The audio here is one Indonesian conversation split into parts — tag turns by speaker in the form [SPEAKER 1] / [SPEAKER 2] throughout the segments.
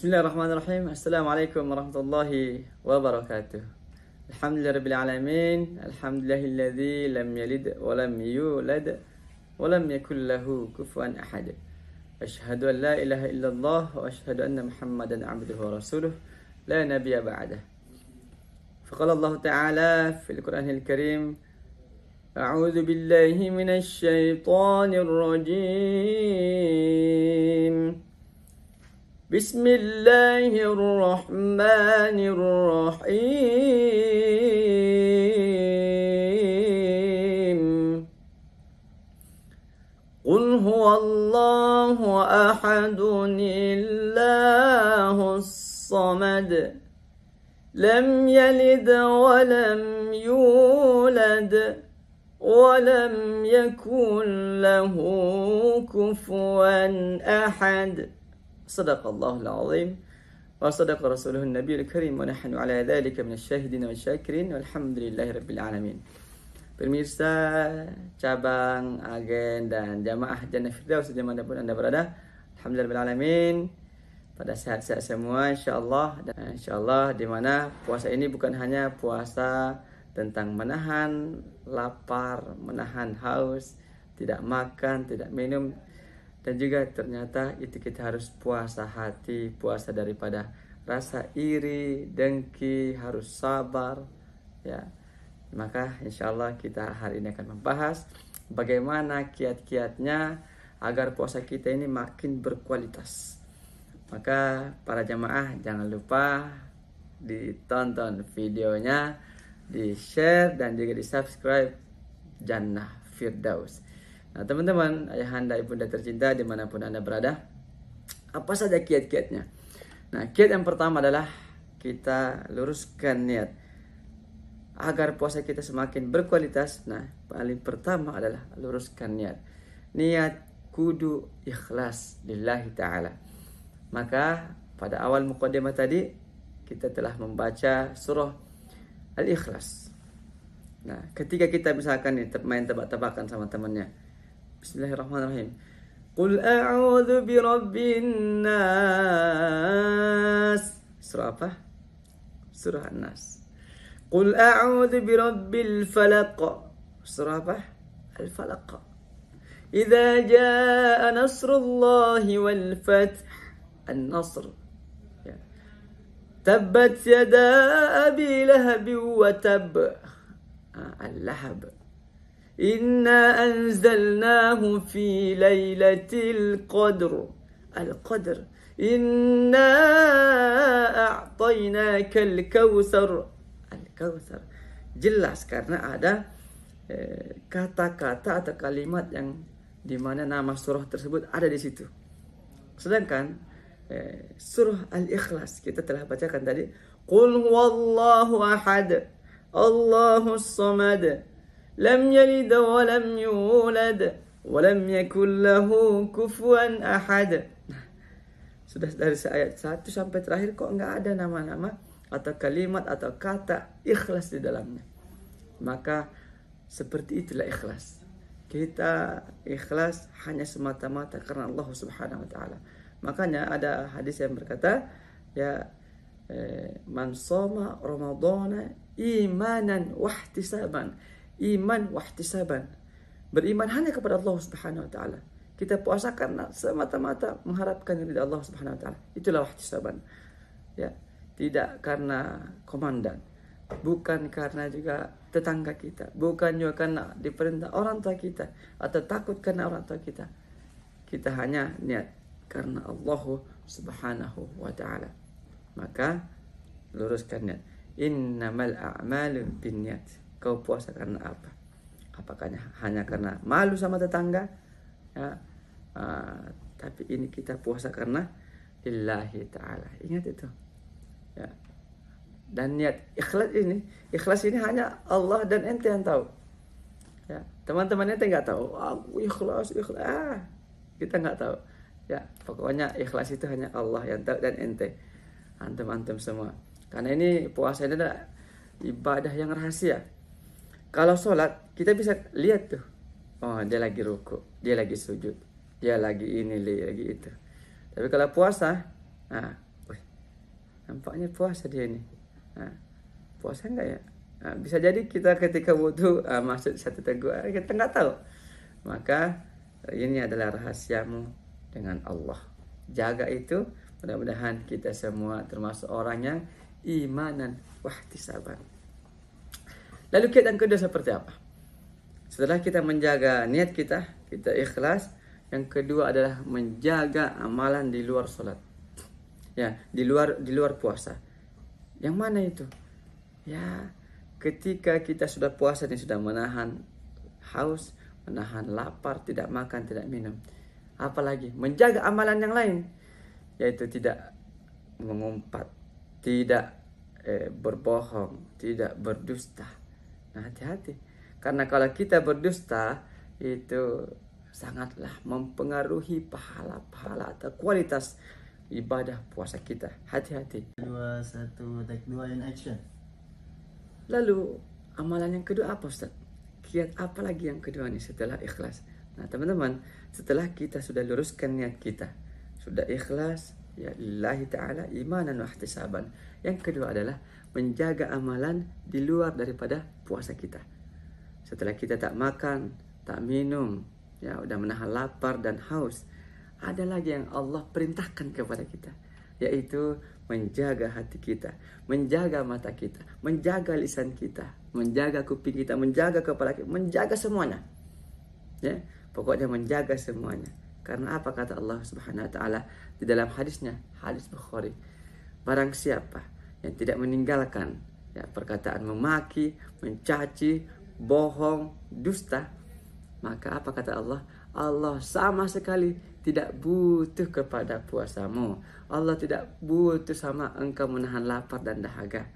[SPEAKER 1] Bismillahirrahmanirrahim. Assalamualaikum warahmatullahi wabarakatuh. Alhamdulillahirabbil alamin. Alhamdulillahilladzi lam yalid wa lam yulad wa lam yakul lahu kufuwan ahad. Asyhadu an la ilaha illallah wa asyhadu anna Muhammadan abduhu wa rasuluh la nabiyya ba'dah. Faqala Allah Ta'ala fil Qur'anil Karim, A'udzu billahi minasy syaithanir rajim. Bismillahirrahmanirrahim. Qul huwallahu ahadun illahus samad. Lam yalid wa lam yulad wa lam yakul lahu kufuwan ahad. Sadaqallahul azim wa sadaqa rasuluhun nabiyul karim wa nahnu ala dzalika minasyahidin wa syakirin walhamdulillahirabbil alamin. Pemirsa cabang, agen dan jamaah Jannah Firdaus dimanapun Anda berada, alhamdulillahirabbil alamin, pada sehat-sehat semua insyaallah. Dan insyaallah di mana puasa ini bukan hanya puasa tentang menahan lapar, menahan haus, tidak makan, tidak minum, dan juga ternyata itu kita harus puasa hati, puasa daripada rasa iri, dengki, harus sabar, ya. Maka insya Allah kita hari ini akan membahas bagaimana kiat-kiatnya agar puasa kita ini makin berkualitas. Maka para jamaah jangan lupa ditonton videonya, di-share dan juga di-subscribe Jannah Firdaus. Nah teman-teman, ayahanda, ibunda tercinta dimanapun Anda berada, apa saja kiat-kiatnya? Nah kiat yang pertama adalah kita luruskan niat agar puasa kita semakin berkualitas. Nah paling pertama adalah luruskan niat. Niat kudu ikhlas lillahi ta'ala. Maka pada awal muqaddimah tadi kita telah membaca surah Al-Ikhlas. Nah ketika kita misalkan main tebak-tebakan sama temannya, Bismillahirrahmanirrahim. Qul a'udzu birabbin nas. Surah apa? Surah An-Nas. Qul a'udzu birabbil falaq. Surah apa? Al-Falaq. Idza jaa nasrullahi wal fath. An-Nasr. Ya. Tabbat yada abi lahab wa tab. Al-Lahab. Inna anzalnahu fi laylatil qadr. Al-Qadr. Inna a'tainakal kautsar. Al-Kautsar. Jelas karena ada kata-kata atau kalimat yang dimana nama surah tersebut ada di situ. Sedangkan surah Al-Ikhlas kita telah bacakan tadi. Qul huwallahu ahad. Allahus samad. Lam yalid wa lam yulad wa lam yakul lahu kufuwan ahad. Nah, sudah dari ayat 1 sampai terakhir kok nggak ada nama-nama atau kalimat atau kata ikhlas di dalamnya. Maka seperti itulah ikhlas. Kita ikhlas hanya semata-mata karena Allah Subhanahu wa taala. Makanya ada hadis yang berkata, ya man shoma ramadhana imanan wahtisaban. Iman wahtisaban, beriman hanya kepada Allah Subhanahu wa taala. Kita puasa karena semata-mata mengharapkan ridha Allah Subhanahu wa taala. Itulah wahtisaban. Ya, tidak karena komandan, bukan karena juga tetangga kita, bukan juga karena diperintah orang tua kita atau takut karena orang tua kita. Kita hanya niat karena Allah Subhanahu wa taala. Maka luruskan niat. Innamal a'malu binniyat. Kau puasa karena apa? Apakah hanya karena malu sama tetangga? Ya, tapi ini kita puasa karena lillahi ta'ala. Ingat itu. Ya. Dan niat ikhlas ini hanya Allah dan ente yang tahu. Ya, teman-teman ente nggak tahu. Aku ikhlas. Kita nggak tahu. Ya, pokoknya ikhlas itu hanya Allah yang tahu dan ente. Antum semua. Karena ini puasa ini adalah ibadah yang rahasia. Kalau sholat, kita bisa lihat tuh. Oh, dia lagi ruku, dia lagi sujud, dia lagi ini, lagi itu. Tapi kalau puasa, nah, nampaknya puasa dia ini. Nah, puasa enggak ya? Nah, bisa jadi kita ketika wudhu masuk satu teguk, kita nggak tahu. Maka ini adalah rahasiamu dengan Allah. Jaga itu, mudah-mudahan kita semua termasuk orang yang imanan wahtisaban. Lalu kiat yang kedua seperti apa? Setelah kita menjaga niat kita ikhlas. Yang kedua adalah menjaga amalan di luar sholat. Ya, di luar puasa. Yang mana itu? Ya, ketika kita sudah puasa dan sudah menahan haus, menahan lapar, tidak makan, tidak minum. Apalagi menjaga amalan yang lain, yaitu tidak mengumpat, tidak berbohong, tidak berdusta. Nah, hati-hati. Karena kalau kita berdusta, itu sangatlah mempengaruhi pahala-pahala atau kualitas ibadah puasa kita. Hati-hati.
[SPEAKER 2] 2, 1, take 2 in action.
[SPEAKER 1] Lalu amalan yang kedua apa, Ustaz? Kiat apa lagi yang kedua nih setelah ikhlas? Nah, teman-teman, setelah kita sudah luruskan niat kita, sudah ikhlas, ya lillahi ta'ala imanan wa ihtisaban. Yang kedua adalah menjaga amalan di luar daripada puasa kita. Setelah kita tak makan, tak minum, ya udah menahan lapar dan haus, ada lagi yang Allah perintahkan kepada kita, yaitu menjaga hati kita, menjaga mata kita, menjaga lisan kita, menjaga kuping kita, menjaga kepala kita, menjaga semuanya. Ya, pokoknya menjaga semuanya. Karena apa kata Allah Subhanahu wa taala di dalam hadisnya, hadis Bukhari? Barang siapa yang tidak meninggalkan ya perkataan memaki, mencaci, bohong, dusta, maka apa kata Allah? Allah sama sekali tidak butuh kepada puasamu. Allah tidak butuh sama engkau menahan lapar dan dahaga.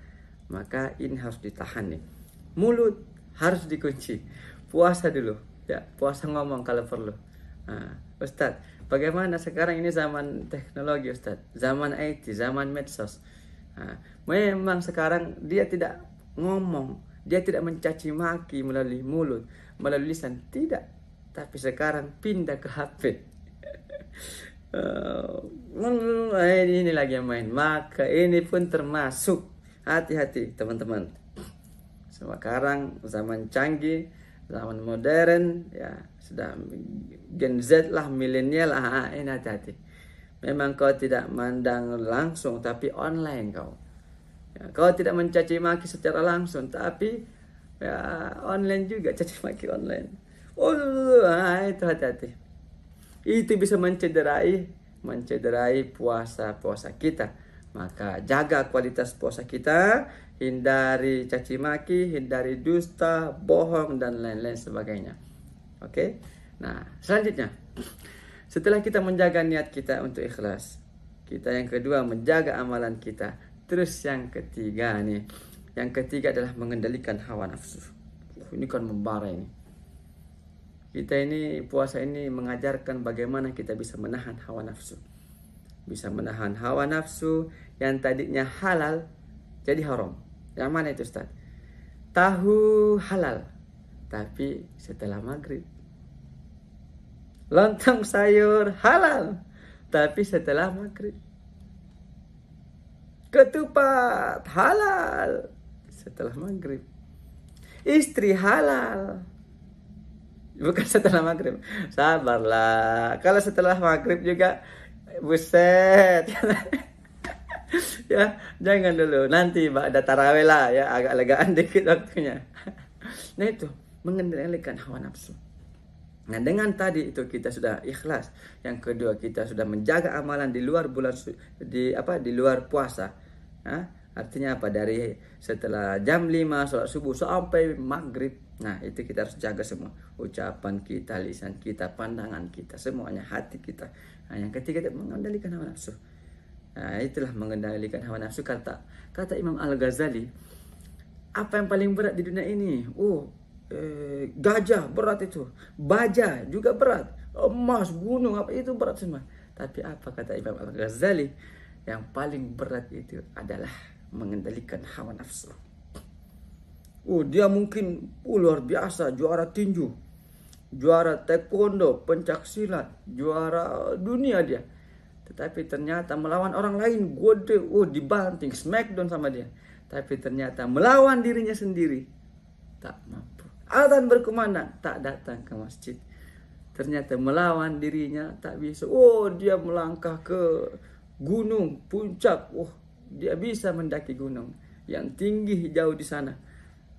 [SPEAKER 1] Maka ini harus ditahan nih. Mulut harus dikunci. Puasa dulu. Ya, puasa ngomong kalau perlu. Nah, Ustadz, bagaimana sekarang ini zaman teknologi, Ustadz? Zaman IT, zaman medsos. Nah, memang sekarang dia tidak ngomong, dia tidak mencaci maki melalui mulut, melalui lisan, tidak. Tapi sekarang pindah ke HP. Ini lagi yang main. Maka ini pun termasuk. Hati-hati teman-teman. Sekarang zaman canggih, zaman modern, ya sudah Gen Z lah, milenial lah. Ini hati-hati. Memang kau tidak mandang langsung, tapi online kau. Ya, kau tidak mencaci maki secara langsung, tapi ya online juga caci maki online. Itu hati-hati. Itu bisa mencederai puasa kita. Maka jaga kualitas puasa kita, hindari caci maki, hindari dusta, bohong dan lain-lain sebagainya. Oke? Nah, selanjutnya, setelah kita menjaga niat kita untuk ikhlas, kita yang kedua menjaga amalan kita. Terus yang ketiga nih, yang ketiga adalah mengendalikan hawa nafsu. Ini kan membara ini. Kita ini puasa ini mengajarkan bagaimana kita bisa menahan hawa nafsu. Bisa menahan hawa nafsu yang tadinya halal jadi haram. Yang mana itu, Ustaz? Tahu halal, tapi setelah maghrib. Lontong sayur halal, tapi setelah maghrib. Ketupat halal setelah maghrib. Istri halal, bukan setelah maghrib. Sabarlah. Kalau setelah maghrib juga, buset. Ya, jangan dulu. Nanti ada tarawih lah ya, agak legaan dikit waktunya. Nah itu, mengendalikan hawa nafsu. Nah dengan tadi itu kita sudah ikhlas. Yang kedua kita sudah menjaga amalan di luar di luar puasa. Nah, artinya apa? Dari setelah jam 5 sholat subuh sampai maghrib. Nah itu kita harus jaga semua. Ucapan kita, lisan kita, pandangan kita, semuanya, hati kita. Nah yang ketiga kita mengendalikan hawa nafsu. Nah itulah mengendalikan hawa nafsu. Kata Imam Al-Ghazali, apa yang paling berat di dunia ini? Gajah berat itu, baja juga berat, emas, gunung, apa itu berat semua. Tapi apa kata Imam Al-Ghazali? Yang paling berat itu adalah mengendalikan hawa nafsu. Dia mungkin luar biasa, juara tinju, juara taekwondo, pencak silat, juara dunia dia. Tetapi ternyata melawan orang lain, gode, dibanting, smackdown sama dia. Tapi ternyata melawan dirinya sendiri, tak mampu. Azan berkumandang, tak datang ke masjid. Ternyata melawan dirinya, tak bisa. Dia melangkah ke gunung, puncak. Dia bisa mendaki gunung yang tinggi jauh di sana.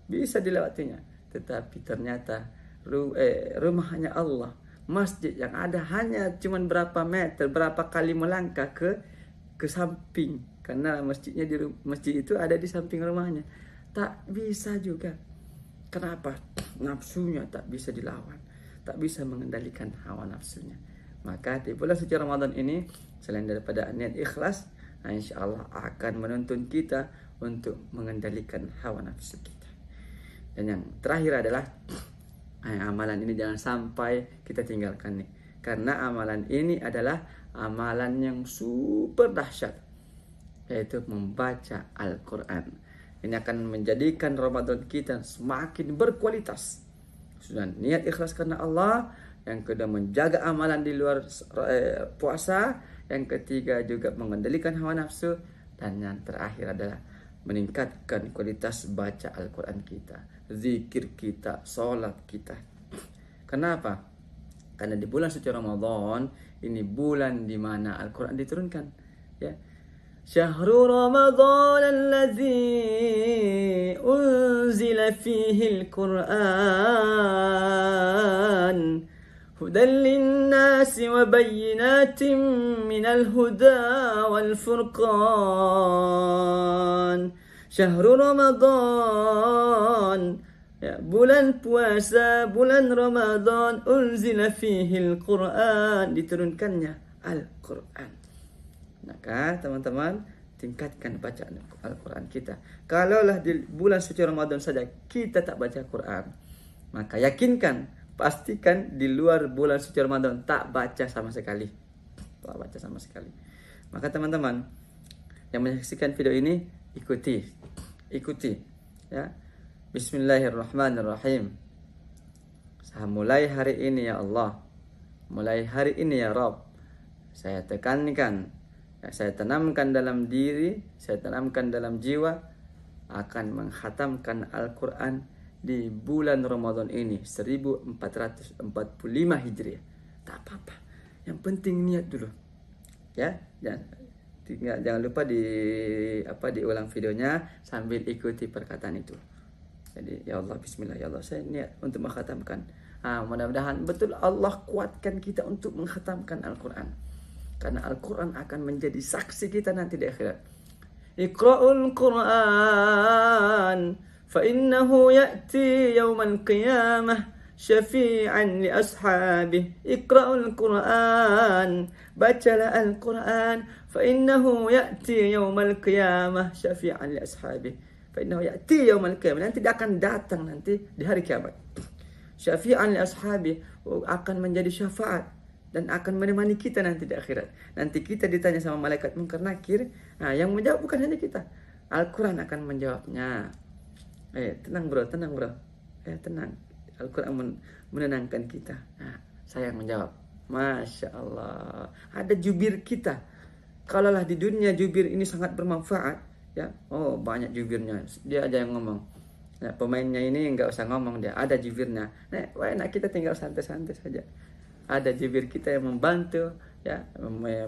[SPEAKER 1] Bisa dilewatinya. Tetapi ternyata rumahnya Allah, masjid yang ada hanya cuman berapa meter, berapa kali melangkah ke samping, karena masjid itu ada di samping rumahnya. Tak bisa juga. Kenapa? Nafsunya tak bisa dilawan, tak bisa mengendalikan hawa nafsunya. Maka di bulan suci Ramadan ini, selain daripada niat ikhlas, insya Allah akan menuntun kita untuk mengendalikan hawa nafsu kita. Dan yang terakhir adalah amalan ini jangan sampai kita tinggalkan nih. Karena amalan ini adalah amalan yang super dahsyat, yaitu membaca Al-Quran. Ini akan menjadikan Ramadan kita semakin berkualitas. Sudah niat ikhlas karena Allah. Yang kedua menjaga amalan di luar puasa. Yang ketiga juga mengendalikan hawa nafsu. Dan yang terakhir adalah meningkatkan kualitas baca Al-Quran kita, zikir kita, sholat kita. Kenapa? Karena di bulan suci Ramadan ini bulan di mana Al-Quran diturunkan, ya. Syahrul Ramadan alladzi unzila fihi al-Quran hudan linnasi wa bayyinatin minal huda wal furqan. Syahrul Ramadan, ya, bulan puasa, bulan Ramadan, unzila fihi al-Quran, diturunkannya Al-Quran. Maka teman-teman tingkatkan bacaan Al-Quran kita. Kalaulah di bulan suci Ramadan saja kita tak baca Quran, maka yakinkan, pastikan di luar bulan suci Ramadan tak baca sama sekali. Tak baca sama sekali. Maka teman-teman yang menyaksikan video ini, ikuti, ya. Bismillahirrahmanirrahim. Saya mulai hari ini ya Allah, mulai hari ini ya Rabb, saya tekankan, saya tanamkan dalam diri, saya tanamkan dalam jiwa, akan menghatamkan Al-Quran di bulan Ramadan ini 1445 Hijriah. Tak apa-apa, yang penting niat dulu, ya. Jangan lupa diulang videonya sambil ikuti perkataan itu. Jadi ya Allah, bismillah ya Allah, saya niat untuk menghatamkan. Mudah-mudahan betul Allah kuatkan kita untuk menghatamkan Al-Quran, karena Al-Quran akan menjadi saksi kita nanti di akhirat. Iqra'ul Quran fa innahu ya'ti yawmal qiyamah syafi'an li ashabih. Iqra'ul Quran, bacalah Al-Quran, fa innahu ya'ti yawmal qiyamah syafi'an li ashabih. Fa innahu ya'ti yawmal qiyamah, nanti dia akan datang nanti di hari kiamat. Syafi'an li ashabih, akan menjadi syafaat dan akan menemani kita nanti di akhirat. Nanti kita ditanya sama malaikat Munkar Nakir. Yang menjawab bukan hanya kita, Al-Quran akan menjawabnya. Tenang bro. Tenang. Al-Quran menenangkan kita. Saya yang menjawab. Masya Allah. Ada jubir kita. Kalaulah di dunia jubir ini sangat bermanfaat, ya. Banyak jubirnya. Dia aja yang ngomong. Pemainnya ini nggak usah ngomong, dia ada jubirnya. Enak, kita tinggal santai-santai saja. Ada jubir kita yang membantu, ya,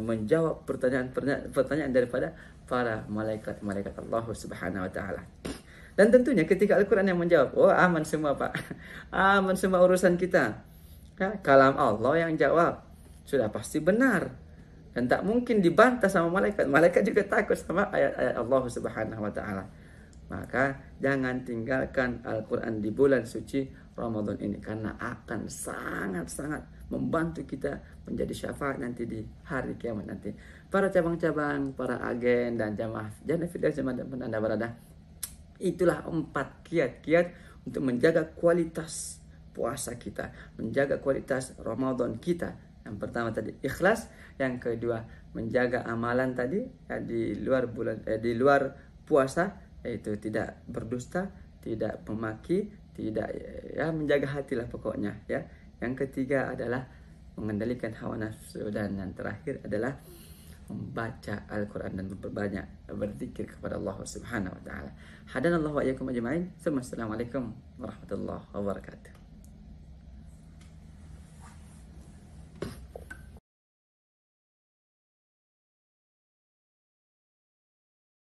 [SPEAKER 1] menjawab pertanyaan daripada para malaikat Allah Subhanahu wa taala. Dan tentunya ketika Al-Quran yang menjawab, aman semua Pak. Aman semua urusan kita. Ya, kalam Allah yang jawab sudah pasti benar dan tak mungkin dibantah sama malaikat. Malaikat juga takut sama ayat-ayat Allah Subhanahu wa taala. Maka jangan tinggalkan Al-Quran di bulan suci Ramadan ini, karena akan sangat-sangat membantu kita menjadi syafaat nanti di hari kiamat nanti. Para cabang-cabang, para agen dan jamaah Janafidaya Jamaah dan Anda berada, itulah 4 kiat-kiat untuk menjaga kualitas puasa kita, menjaga kualitas Ramadan kita. Yang pertama tadi ikhlas, yang kedua menjaga amalan tadi, ya, di luar puasa, yaitu tidak berdusta, tidak memaki, tidak, ya, menjaga hatilah pokoknya, ya. Yang ketiga adalah mengendalikan hawa nafsu, dan yang terakhir adalah membaca Al-Quran dan memperbanyak berzikir kepada Allah Subhanahu wa taala. Hadanallahu wa iyyakum ajma'in. Assalamualaikum warahmatullahi wabarakatuh.